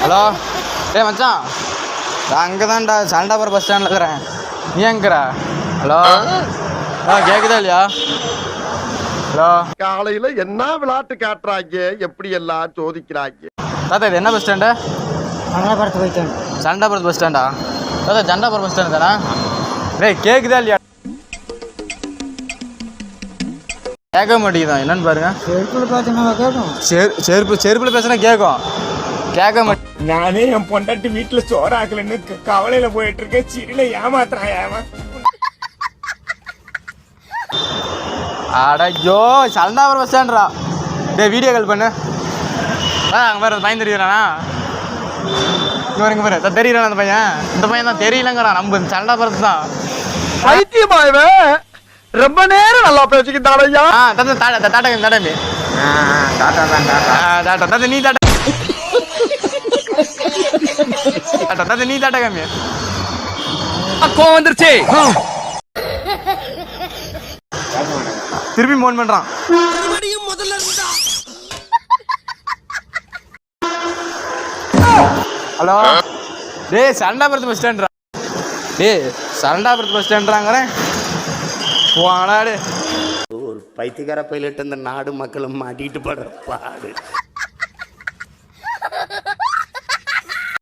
Hello டேய் மச்சான், நான் அங்கே தான்டா சண்டாபுரம் பஸ் ஸ்டாண்டில் இருக்கிறேன். நீ எங்கிறா? ஹலோ கேட்குதா இல்லையா? ஹலோ காலையில என்ன விளையாட்டு காட்டுறாங்க, எப்படி எல்லாம் சோதிக்கிறாங்க. தாத்தா இது என்ன பஸ் ஸ்டாண்டு? சண்டாபுரத்து பஸ் ஸ்டாண்டு. சண்டாபுரத்து பஸ் ஸ்டாண்டா? தாத்தா சண்டாபுரம் பஸ் ஸ்டாண்டு தானே? டேய் கேட்குதா இல்லையா? கேட்க மாட்டேங்குதான், என்னன்னு பாருங்க. செருப்புல பேசினா கேட்கும். செருப்பில் பேசினா கேட்கும். கேட்க மாட்டேன். நானே என் பொண்டாட்டி வீட்டுல சோறாக்கலன்னு கவலையில போயிட்டு இருக்கேன். சிறில ஏமாத்துறான். அடையோ சண்டாபுரம் பஸ் ஸ்டாண்டா? டேய் வீடியோ கால் பண்ணு. அங்கே பாரு பையன் தெரியுறானா? இங்கே பாரு தெரியறான் அந்த பையன். இந்த பையன் தான் தெரியலங்கிறான். நம்ம சண்டாபுரத்து தான். பைத்தியமாயவே ரொம்ப நேரம் நல்லா பேசிக்கிட்டாடையா. டாட்டா டாட்டா டாட்டா நீ டாட்டா டாட்டா நீ டாட்டா காமி. கோவம் வந்துருச்சு. திருப்பி ஃபோன் பண்றான். ஹலோ டேய் சண்டாபுரத்து பஸ் ஸ்டாண்ட்ரா. டேய் சண்டாபுரத்து பஸ் ஸ்டாண்ட்றாங்கிறேன். போங்கடா. ஒரு பைத்தியக்கார பைலட் அந்த நாடு மக்களும் மாட்டிட்டு படுற பாடு.